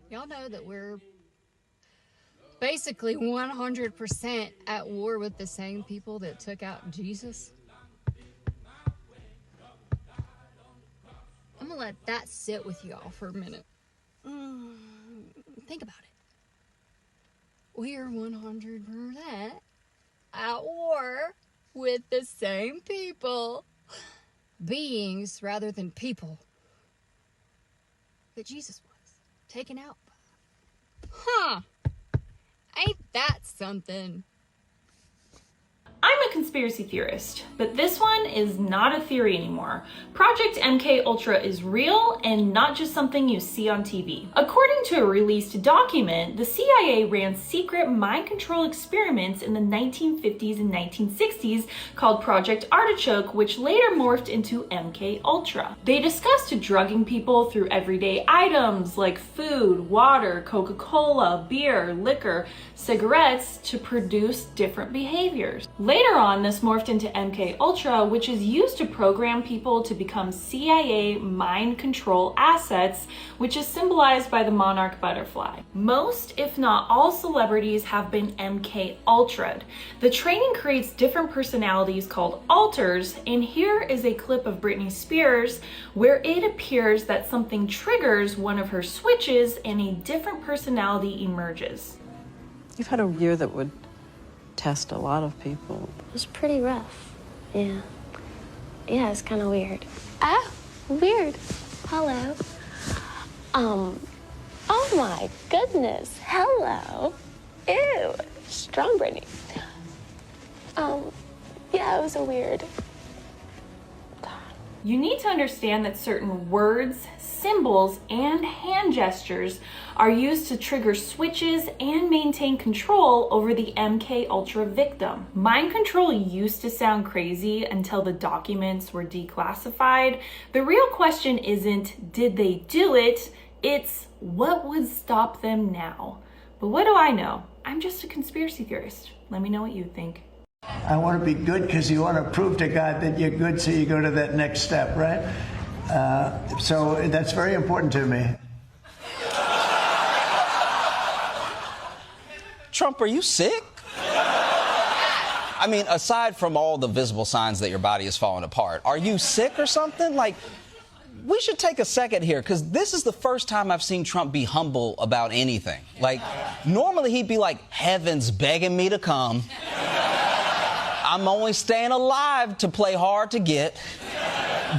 Y'all know that we're basically 100% at war with the same people that took out Jesus? I'm gonna let that sit with y'all for a minute. Think about it. We are 100% at war with the same people, beings rather than people, that Jesus was taken out by. Huh. Ain't that something? I'm a conspiracy theorist, but this one is not a theory anymore. Project MK Ultra is real and not just something you see on TV. According to a released document, the CIA ran secret mind control experiments in the 1950s and 1960s called Project Artichoke, which later morphed into MK Ultra. They discussed drugging people through everyday items like food, water, Coca-Cola, beer, liquor, cigarettes to produce different behaviors. Later on, this morphed into MK Ultra, which is used to program people to become CIA mind control assets, which is symbolized by the monarch butterfly. Most, if not all, celebrities have been MK Ultra'd. The training creates different personalities called alters, and here is a clip of Britney Spears where it appears that something triggers one of her switches and a different personality emerges. You've had a year that would test a lot of people. It was pretty rough. Yeah. Yeah, it's kind of weird. Ah, weird. Hello. Oh my goodness. Hello. Ew. Strong Brittany. Yeah, it was a weird time. You need to understand that certain words, symbols, and hand gestures are used to trigger switches and maintain control over the MK Ultra victim. Mind control used to sound crazy until the documents were declassified. The real question isn't, did they do it? It's, what would stop them now? But what do I know? I'm just a conspiracy theorist. Let me know what you think. I want to be good because you want to prove to God that you're good, so you go to that next step, right? So that's very important to me. Trump, are you sick? I mean, aside from all the visible signs that your body is falling apart, are you sick or something? Like, we should take a second here, because this is the first time I've seen Trump be humble about anything. Like, normally he'd be like, heaven's begging me to come. I'm only staying alive to play hard to get.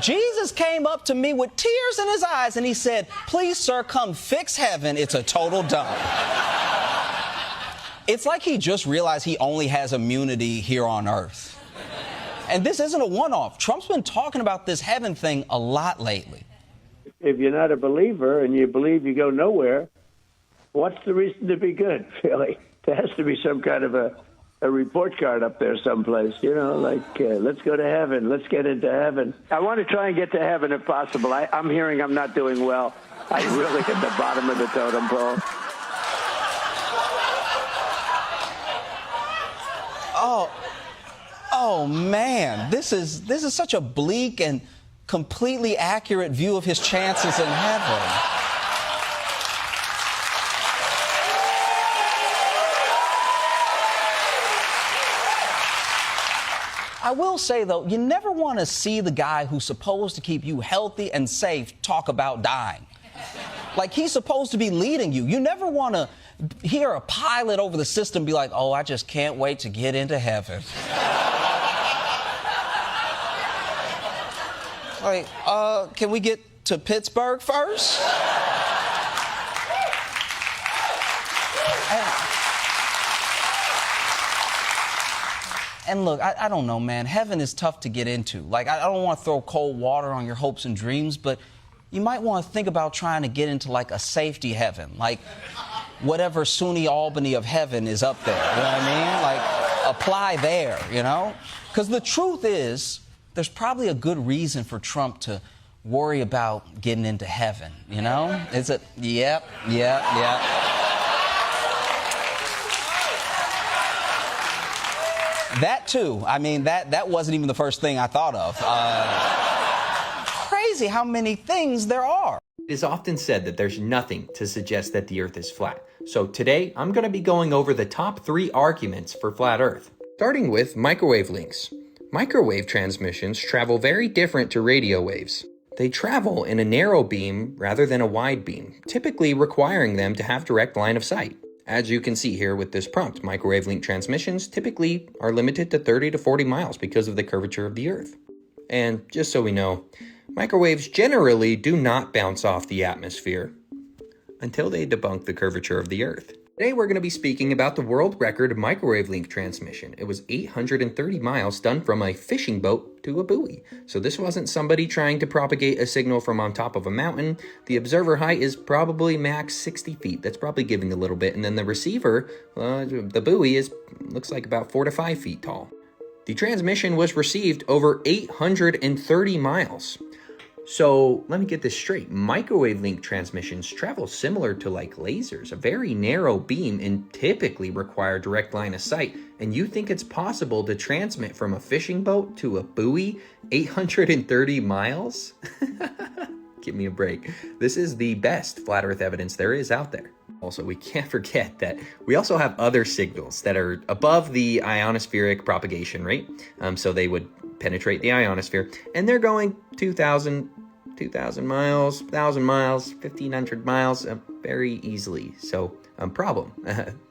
Jesus came up to me with tears in his eyes and he said, please, sir, come fix heaven. It's a total dump. It's like he just realized he only has immunity here on earth. And this isn't a one-off. Trump's been talking about this heaven thing a lot lately. If you're not a believer and you believe you go nowhere, what's the reason to be good, really? There has to be some kind of a report card up there someplace, you know, like, let's go to heaven, let's get into heaven. I want to try and get to heaven if possible. I'm hearing I'm not doing well. I'm really at the bottom of the totem pole. Oh man, this is such a bleak and completely accurate view of his chances in heaven. I will say, though, you never want to see the guy who's supposed to keep you healthy and safe talk about dying. Like, he's supposed to be leading you. You never want to hear a pilot over the system be like, oh, I just can't wait to get into heaven. Like, can we get to Pittsburgh first? And look, I don't know, man. Heaven is tough to get into. Like, I don't want to throw cold water on your hopes and dreams, but you might want to think about trying to get into, like, a safety heaven. Like, whatever SUNY Albany of heaven is up there. You know what I mean? Like, apply there, you know? Because the truth is, there's probably a good reason for Trump to worry about getting into heaven, you know? Is it? Yep. That too. I mean, that wasn't even the first thing I thought of. Crazy how many things there are. It is often said that there's nothing to suggest that the Earth is flat. So today, I'm going to be going over the top 3 arguments for flat Earth. Starting with microwave links. Microwave transmissions travel very different to radio waves. They travel in a narrow beam rather than a wide beam, typically requiring them to have direct line of sight. As you can see here with this prompt, microwave link transmissions typically are limited to 30 to 40 miles because of the curvature of the Earth. And just so we know, microwaves generally do not bounce off the atmosphere until they debunk the curvature of the Earth. Today we're going to be speaking about the world record microwave link transmission. It was 830 miles done from a fishing boat to a buoy. So this wasn't somebody trying to propagate a signal from on top of a mountain. The observer height is probably max 60 feet. That's probably giving a little bit. And then the receiver, the buoy, looks like about 4 to 5 feet tall. The transmission was received over 830 miles. So let me get this straight. Microwave link transmissions travel similar to like lasers, a very narrow beam, and typically require direct line of sight. And you think it's possible to transmit from a fishing boat to a buoy 830 miles? Give me a break. This is the best flat Earth evidence there is out there. Also, we can't forget that we also have other signals that are above the ionospheric propagation rate. So they would penetrate the ionosphere, and they're going 2,000 miles, 1,000 miles, 1,500 miles very easily. So, problem.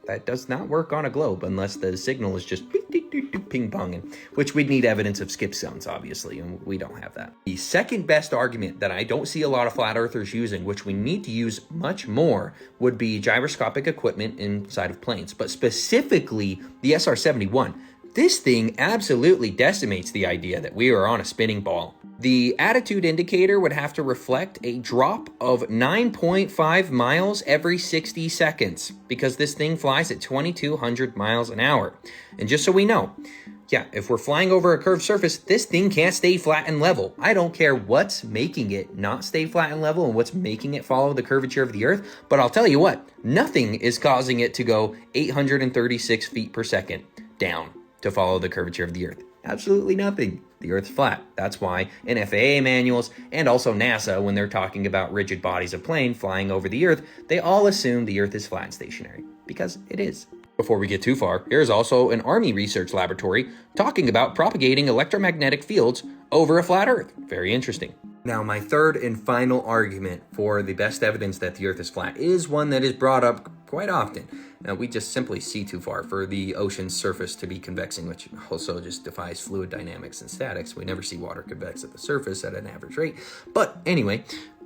That does not work on a globe unless the signal is just ping-ponging, which we'd need evidence of skip zones, obviously, and we don't have that. The second best argument that I don't see a lot of flat earthers using, which we need to use much more, would be gyroscopic equipment inside of planes, but specifically the SR-71. This thing absolutely decimates the idea that we are on a spinning ball. The attitude indicator would have to reflect a drop of 9.5 miles every 60 seconds because this thing flies at 2,200 miles an hour. And just so we know, yeah, if we're flying over a curved surface, this thing can't stay flat and level. I don't care what's making it not stay flat and level and what's making it follow the curvature of the Earth, but I'll tell you what, nothing is causing it to go 836 feet per second down to follow the curvature of the Earth. Absolutely nothing. The Earth's flat. That's why in FAA manuals and also NASA, when they're talking about rigid bodies of plane flying over the Earth, they all assume the Earth is flat and stationary, because it is. Before we get too far, here's also an Army research laboratory talking about propagating electromagnetic fields over a flat Earth. Very interesting. Now, my third and final argument for the best evidence that the Earth is flat is one that is brought up quite often. Now, we just simply see too far for the ocean's surface to be convexing, which also just defies fluid dynamics and statics. We never see water convex at the surface at an average rate. But anyway,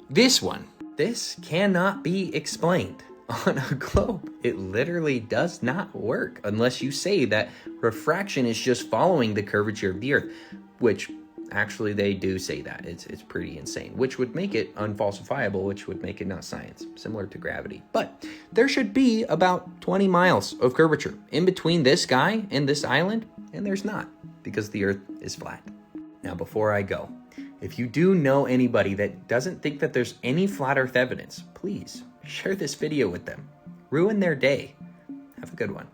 this cannot be explained on a globe. It literally does not work unless you say that refraction is just following the curvature of the Earth, which actually they do say that. It's pretty insane, which would make it unfalsifiable, which would make it not science, similar to gravity. But there should be about 20 miles of curvature in between this guy and this island, and there's not, because the Earth is flat. Now, before I go, if you do know anybody that doesn't think that there's any flat Earth evidence, please share this video with them. Ruin their day. Have a good one.